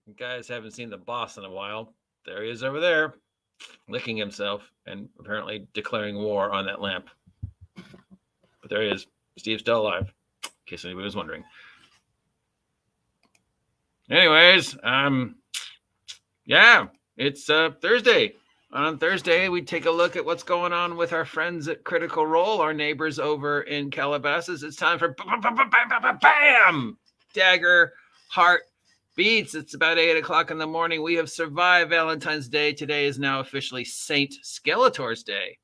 You guys haven't seen the boss in a while. There he is over there, licking himself and apparently declaring war on that lamp. But there he is. Steve's still alive, in case anybody was wondering. Anyways, yeah, it's Thursday. On Thursday, we take a look at what's going on with our friends at Critical Role, our neighbors over in Calabasas. It's time for BAM! Dagger, Heart, Beats. It's about 8 o'clock in the morning. We have survived Valentine's Day. Today is now officially Saint Skeletor's Day.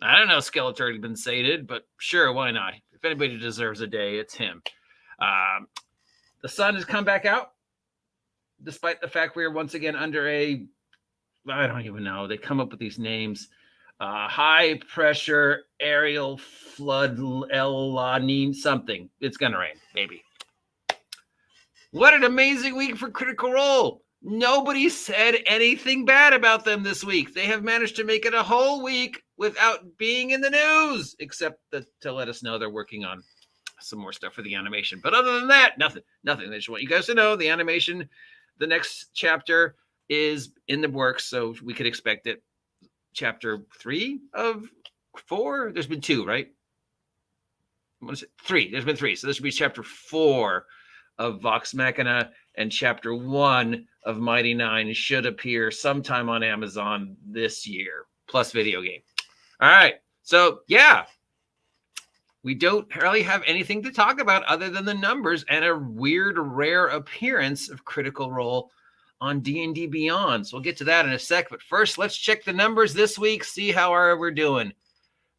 I don't know if Skeletor had been sated, but sure, why not? If anybody deserves a day, it's him. The sun has come back out, despite the fact we are once again under a, I don't even know, they come up with these names, high pressure aerial flood, El Niño something. It's going to rain, maybe. What an amazing week for Critical Role. Nobody said anything bad about them this week. They have managed to make it a whole week without being in the news, except to let us know they're working on some more stuff for the animation. But other than that, nothing. They just want you guys to know the animation, the next chapter is in the works, so we could expect it. Chapter 3 of 4? There's been 2, right? What is it? 3. There's been 3. So this would be chapter 4 of Vox Machina, and chapter 1 of Mighty 9 should appear sometime on Amazon this year, plus video game. All right. So, yeah. We don't really have anything to talk about other than the numbers and a weird, rare appearance of Critical Role on D&D Beyond. So we'll get to that in a sec. But first, let's check the numbers this week, see how we're doing.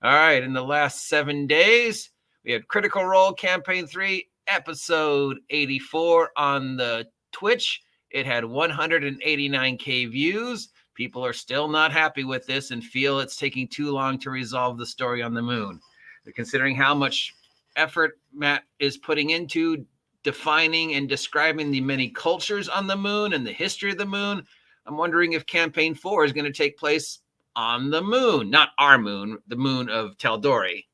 All right. In the last 7 days, we had Critical Role Campaign 3, episode 84 on the Twitch. It had 189K views. People are still not happy with this and feel it's taking too long to resolve the story on the moon. They're considering how much effort Matt is putting into defining and describing the many cultures on the moon and the history of the moon. I'm wondering if campaign 4 is going to take place on the moon, not our moon, the moon of Taldori,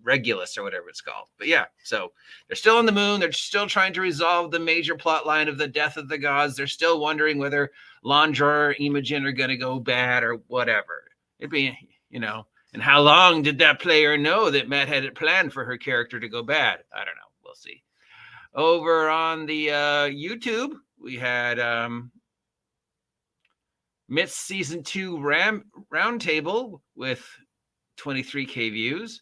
Regulus or whatever it's called. But yeah, so they're still on the moon. They're still trying to resolve the major plot line of the death of the gods. They're still wondering whether Landra or Imogen are going to go bad or whatever. It'd be, and how long did that player know that Matt had it planned for her character to go bad? I don't know. We'll see. Over on the YouTube, we had Myths Season 2 Roundtable with 23K views.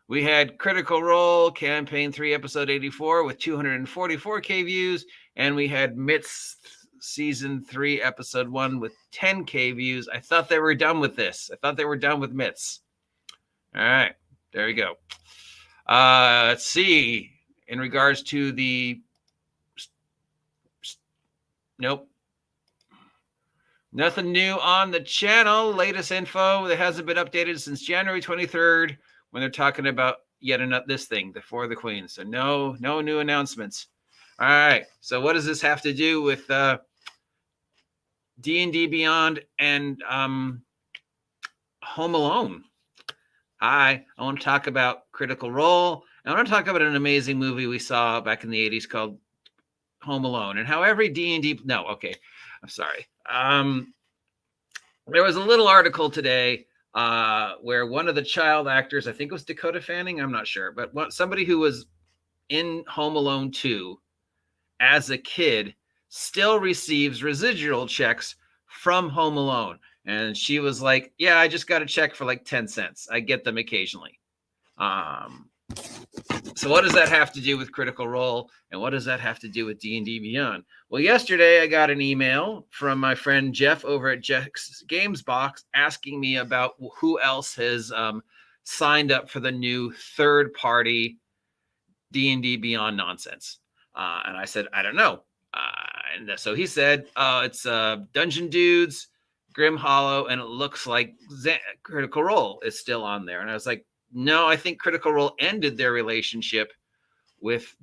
We had Critical Role Campaign 3 Episode 84 with 244K views. And we had Myths Season 3 Episode 1 with 10K views. I thought they were done with this. I thought they were done with Myths. All right. There we go. Let's see. In regards to the... Nope. Nothing new on the channel. Latest info that hasn't been updated since January 23rd. When they're talking about yet another this thing, the For the Queen. So no new announcements. All right. So what does this have to do with D&D Beyond and Home Alone? I want to talk about Critical Role. I want to talk about an amazing movie we saw back in the 80s called Home Alone, and how every D&D. No, okay. I'm sorry. There was a little article today. Where one of the child actors, I think it was Dakota Fanning, I'm not sure, but somebody who was in Home Alone 2 as a kid still receives residual checks from Home Alone. And she was like, yeah, I just got a check for like 10 cents. I get them occasionally. So what does that have to do with Critical Role? And what does that have to do with D&D Beyond? Well, yesterday I got an email from my friend Jeff over at Jeff's Games Box asking me about who else has signed up for the new third-party D&D Beyond nonsense. And I said, I don't know. And so he said, it's Dungeon Dudes, Grim Hollow, and it looks like Critical Role is still on there. And I was like, no, I think Critical Role ended their relationship with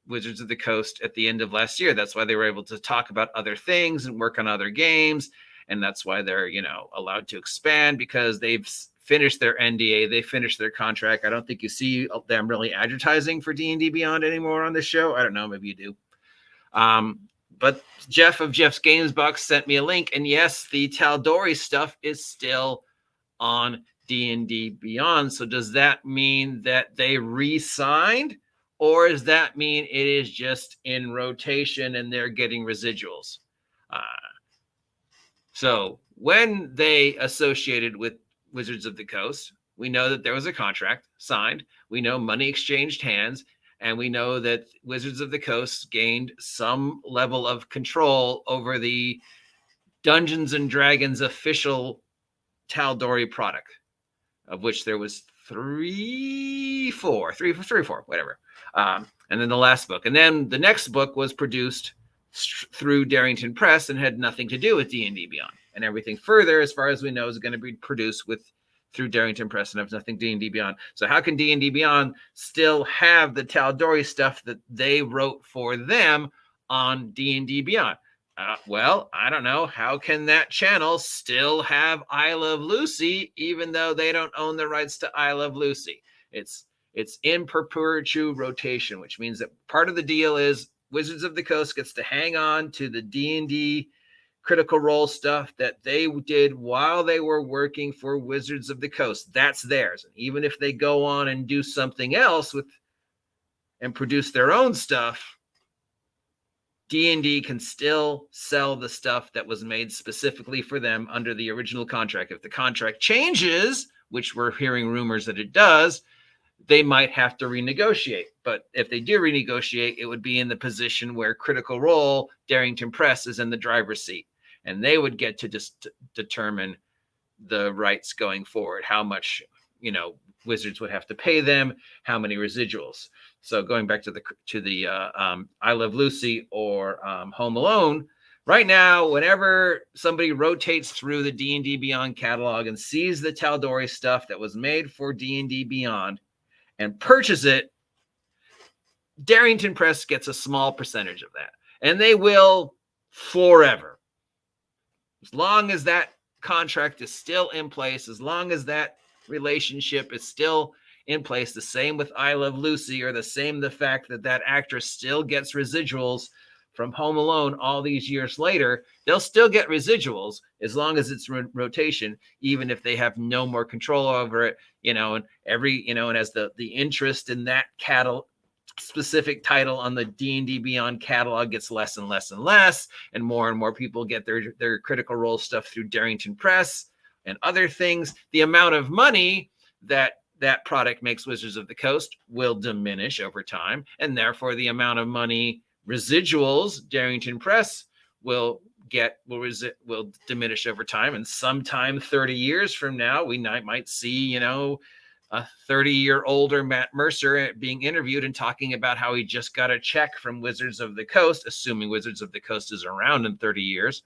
Wizards of the Coast at the end of last year. That's why they were able to talk about other things and work on other games. And that's why they're, allowed to expand, because they've finished their NDA. They finished their contract. I don't think you see them really advertising for D&D Beyond anymore on this show. I don't know. Maybe you do. but Jeff of Jeff's Games Box sent me a link, and yes, the Tal'Dorei stuff is still on D&D Beyond. So does that mean that they re-signed, or does that mean it is just in rotation and they're getting residuals? So when they associated with Wizards of the Coast, we know that there was a contract signed. We know money exchanged hands, and we know that Wizards of the Coast gained some level of control over the Dungeons and Dragons official Tal'Dorei product, of which there was three or four, whatever. And then the last book. And then the next book was produced through Darrington Press and had nothing to do with D&D Beyond. And everything further, as far as we know, is going to be produced through Darrington Press and has nothing D&D Beyond. So how can D&D Beyond still have the Tal'Dorei stuff that they wrote for them on D&D Beyond? Well, I don't know. How can that channel still have I Love Lucy, even though they don't own the rights to I Love Lucy? It's in perpetual rotation, which means that part of the deal is Wizards of the Coast gets to hang on to the D&D Critical Role stuff that they did while they were working for Wizards of the Coast. That's theirs. And even if they go on and do something else and produce their own stuff, D&D can still sell the stuff that was made specifically for them under the original contract. If the contract changes, which we're hearing rumors that it does, they might have to renegotiate. But if they do renegotiate, it would be in the position where Critical Role, Darrington Press, is in the driver's seat. And they would get to just determine the rights going forward, how much, Wizards would have to pay them, how many residuals. So going back to the I Love Lucy or Home Alone, right now, whenever somebody rotates through the D&D Beyond catalog and sees the Tal'Dorei stuff that was made for D&D Beyond and purchase it, Darrington Press gets a small percentage of that. And they will forever. As long as that contract is still in place, as long as that relationship is still in place, the same with I Love Lucy, or the fact that actress still gets residuals from Home Alone all these years later, they'll still get residuals as long as it's rotation, even if they have no more control over it, and and as the interest in that specific title on the D&D Beyond catalog gets less and less and less, and more people get their Critical Role stuff through Darrington Press and other things, the amount of money that product makes Wizards of the Coast will diminish over time, and therefore the amount of money residuals Darrington Press will diminish over time. And sometime 30 years from now, we might see, a 30-year-older Matt Mercer being interviewed and talking about how he just got a check from Wizards of the Coast, assuming Wizards of the Coast is around in 30 years,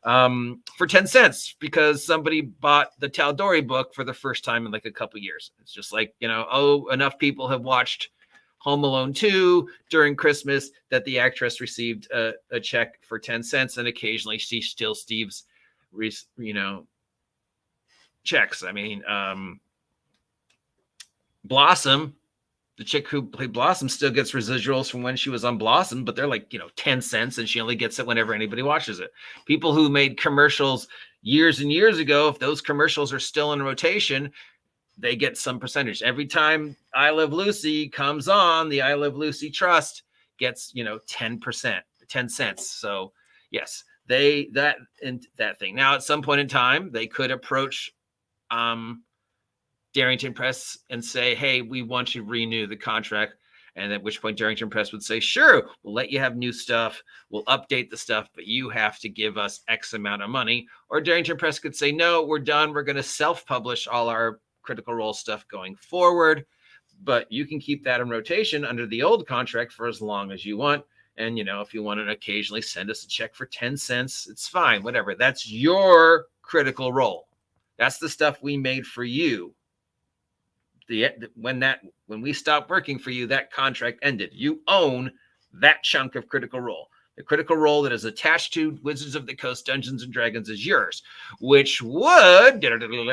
for 10 cents because somebody bought the Tal'Dorei book for the first time in like a couple years. It's just like, enough people have watched Home Alone 2 during Christmas that the actress received a check for 10 cents, and occasionally she still Steve's, checks. I mean, Blossom, the chick who played Blossom, still gets residuals from when she was on Blossom, but they're like, 10 cents, and she only gets it whenever anybody watches it. People who made commercials years and years ago, if those commercials are still in rotation, they get some percentage. Every time I Love Lucy comes on, the I Love Lucy Trust gets, 10%, 10 cents. So yes, that thing. Now, at some point in time, they could approach Darrington Press and say, hey, we want to renew the contract. And at which point Darrington Press would say, sure, we'll let you have new stuff. We'll update the stuff, but you have to give us X amount of money. Or Darrington Press could say, no, we're done. We're going to self-publish all our Critical Role stuff going forward, but you can keep that in rotation under the old contract for as long as you want. And, if you want to occasionally send us a check for 10 cents, it's fine, whatever. That's your Critical Role. That's the stuff we made for you. When we stopped working for you, that contract ended. You own that chunk of Critical Role. The Critical Role that is attached to Wizards of the Coast Dungeons and Dragons is yours, which would bring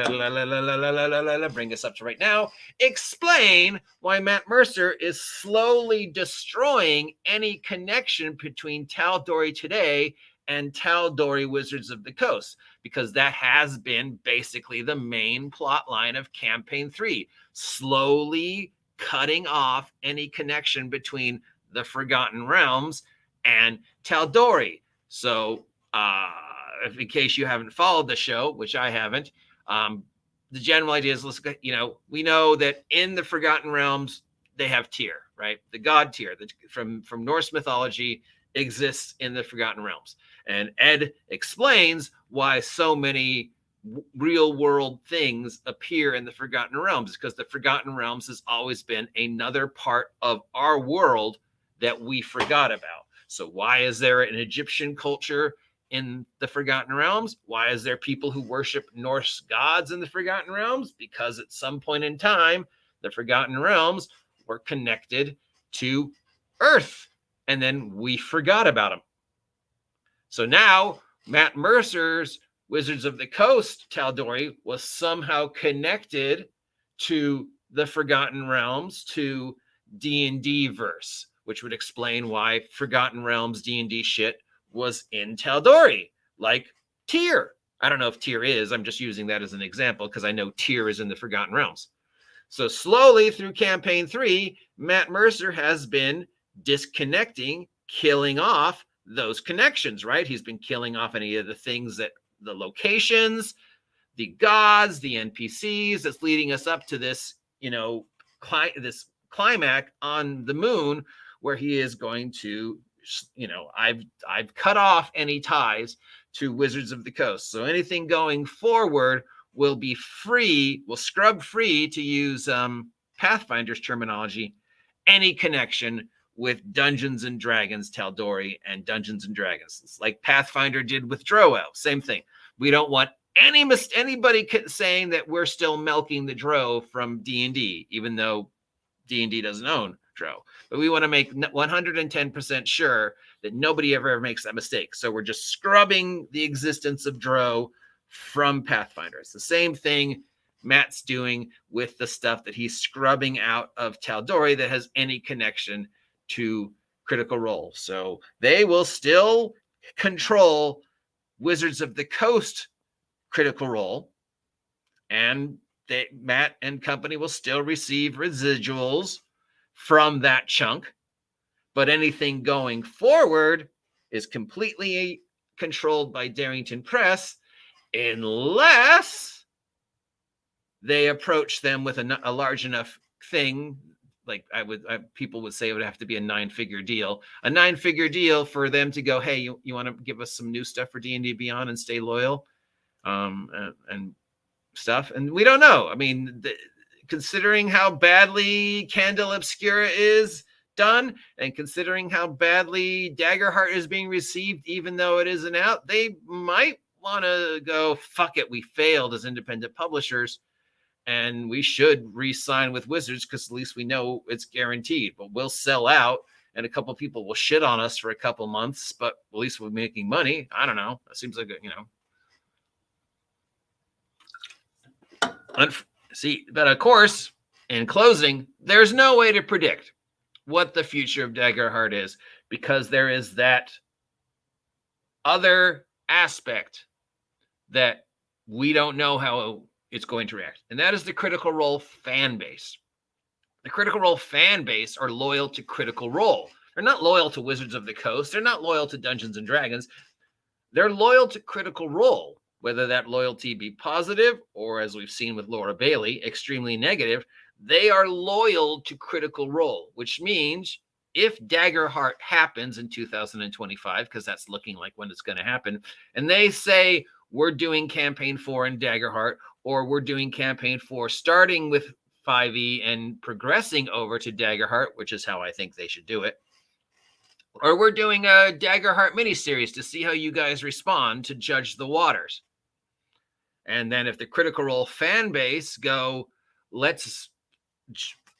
us up to right now, explain why Matt Mercer is slowly destroying any connection between Tal'Dorei today and Tal'Dorei Wizards of the Coast, because that has been basically the main plot line of Campaign 3, slowly cutting off any connection between the Forgotten Realms and Tal'Dorei. So, if in case you haven't followed the show, which I haven't, the general idea is, we know that in the Forgotten Realms, they have Tyr, right? The god Tyr that from Norse mythology exists in the Forgotten Realms. And Ed explains why so many real world things appear in the Forgotten Realms, because the Forgotten Realms has always been another part of our world that we forgot about. So why is there an Egyptian culture in the Forgotten Realms? Why is there people who worship Norse gods in the Forgotten Realms? Because at some point in time, the Forgotten Realms were connected to Earth, and then we forgot about them. So now Matt Mercer's Wizards of the Coast Tal'Dorei was somehow connected to the Forgotten Realms, to D&D verse, which would explain why Forgotten Realms D&D shit was in Tal'Dorei, like Tyr. I don't know if Tyr is. I'm just using that as an example because I know Tyr is in the Forgotten Realms. So slowly through Campaign 3, Matt Mercer has been disconnecting, killing off those connections, right? He's been killing off any of the things that the locations, the gods, the NPCs that's leading us up to this, this climax on the moon where he is going to, I've cut off any ties to Wizards of the Coast. So anything going forward will be free, will scrub free, to use Pathfinder's terminology, any connection with Dungeons and Dragons Tal'Dorei and Dungeons and Dragons. It's like Pathfinder did with Drow Elves. Same thing. We don't want anybody saying that we're still milking the Drow from D&D, even though D&D doesn't own Drow. But we want to make 110% sure that nobody ever makes that mistake. So we're just scrubbing the existence of Drow from Pathfinder. It's the same thing Matt's doing with the stuff that he's scrubbing out of Tal'Dorei that has any connection to Critical Role. So they will still control Wizards of the Coast Critical Role, and Matt and company will still receive residuals from that chunk, but anything going forward is completely controlled by Darrington Press, unless they approach them with a large enough thing. Like people would say it would have to be a 9-figure deal. A 9-figure deal for them to go, hey, you want to give us some new stuff for D&D Beyond and stay loyal, and stuff. And we don't know. I mean, considering how badly Candle Obscura is done, and considering how badly Daggerheart is being received, even though it isn't out, they might want to go, fuck it, we failed as independent publishers, and we should re-sign with Wizards because at least we know it's guaranteed. But we'll sell out, and a couple of people will shit on us for a couple months, but at least we're making money. I don't know. It seems like, See, but of course, in closing, there's no way to predict what the future of Daggerheart is, because there is that other aspect that we don't know how it's going to react, and that is the Critical Role fan base. The Critical Role fan base are loyal to Critical Role. They're not loyal to Wizards of the Coast. They're not loyal to Dungeons and Dragons. They're loyal to Critical Role, whether that loyalty be positive or, as we've seen with Laura Bailey, extremely negative. They are loyal to Critical Role, which means if Daggerheart happens in 2025, because that's looking like when it's going to happen, and they say we're doing Campaign 4 in Daggerheart, or we're doing Campaign 4 starting with 5e and progressing over to Daggerheart, which is how I think they should do it, or we're doing a Daggerheart miniseries to see how you guys respond to judge the waters. And then if the Critical Role fan base go, let's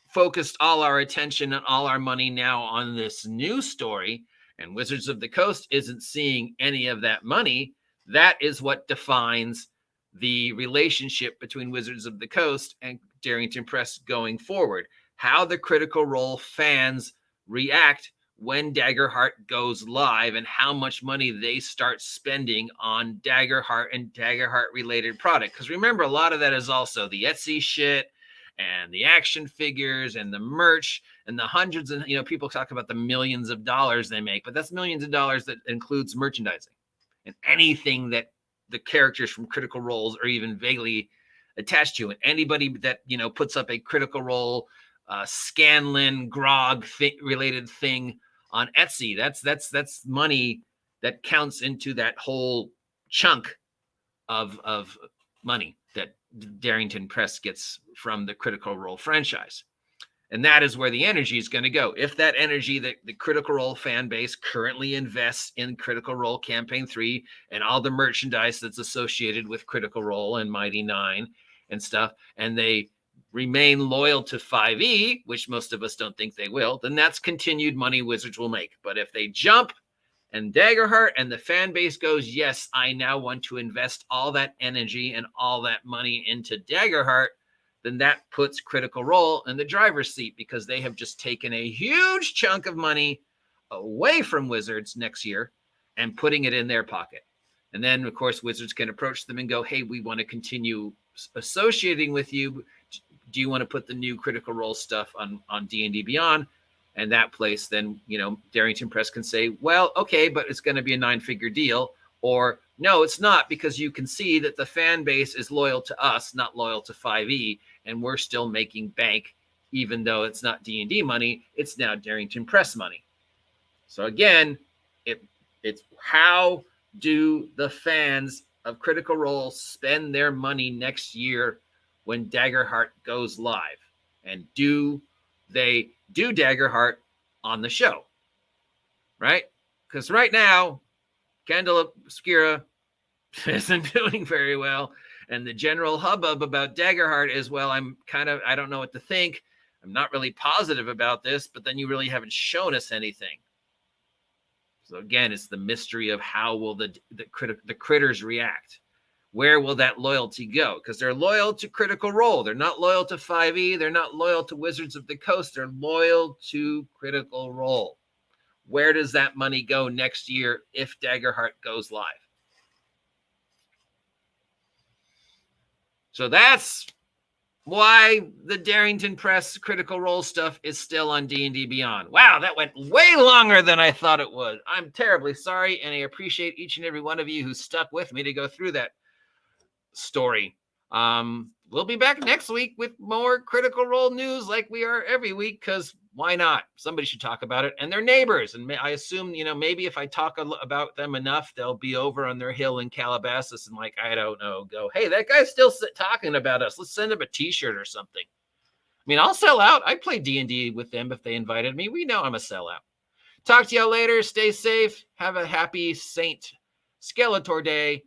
focus all our attention and all our money now on this new story, and Wizards of the Coast isn't seeing any of that money, that is what defines the relationship between Wizards of the Coast and Darrington Press going forward. How the Critical Role fans react when Daggerheart goes live and how much money they start spending on Daggerheart and Daggerheart related product. Because remember, a lot of that is also the Etsy shit and the action figures and the merch and the hundreds of, people talk about the millions of dollars they make, but that's millions of dollars that includes merchandising and anything that the characters from Critical Roles are even vaguely attached to. And anybody that, puts up a Critical Role Scanlan grog related thing on Etsy, that's money that counts into that whole chunk of money that Darrington Press gets from the Critical Role franchise. And that is where the energy is going to go. If that energy that the Critical Role fan base currently invests in Critical Role Campaign 3 and all the merchandise that's associated with Critical Role and Mighty 9 and stuff, and they remain loyal to 5e, which most of us don't think they will, then that's continued money Wizards will make. But if they jump and Daggerheart and the fan base goes, yes, I now want to invest all that energy and all that money into Daggerheart, then that puts Critical Role in the driver's seat because they have just taken a huge chunk of money away from Wizards next year and putting it in their pocket. And then, of course, Wizards can approach them and go, hey, we want to continue associating with you. Do you want to put the new Critical Role stuff on D&D Beyond? And that place, then, Darrington Press can say, well, okay, but it's going to be a 9-figure deal. Or, no, it's not, because you can see that the fan base is loyal to us, not loyal to 5e, and we're still making bank, even though it's not D&D money, it's now Darrington Press money. So again, it's how do the fans of Critical Role spend their money next year when Daggerheart goes live? And do they do Daggerheart on the show? Right? Because right now, Candle Obscura isn't doing very well. And the general hubbub about Daggerheart is, well, I don't know what to think. I'm not really positive about this, but then you really haven't shown us anything. So again, it's the mystery of how will the critters react? Where will that loyalty go? Because they're loyal to Critical Role. They're not loyal to 5e. They're not loyal to Wizards of the Coast. They're loyal to Critical Role. Where does that money go next year if Daggerheart goes live? So that's why the Darrington Press Critical Role stuff is still on D&D Beyond. Wow, that went way longer than I thought it would. I'm terribly sorry, and I appreciate each and every one of you who stuck with me to go through that story. We'll be back next week with more Critical Role news like we are every week, because why not? Somebody should talk about it. And their neighbors. And I assume, maybe if I talk about them enough, they'll be over on their hill in Calabasas and I don't know, go, hey, that guy's still talking about us. Let's send him a t-shirt or something. I mean, I'll sell out. I'd play D&D with them if they invited me. We know I'm a sellout. Talk to y'all later. Stay safe. Have a happy Saint Skeletor Day.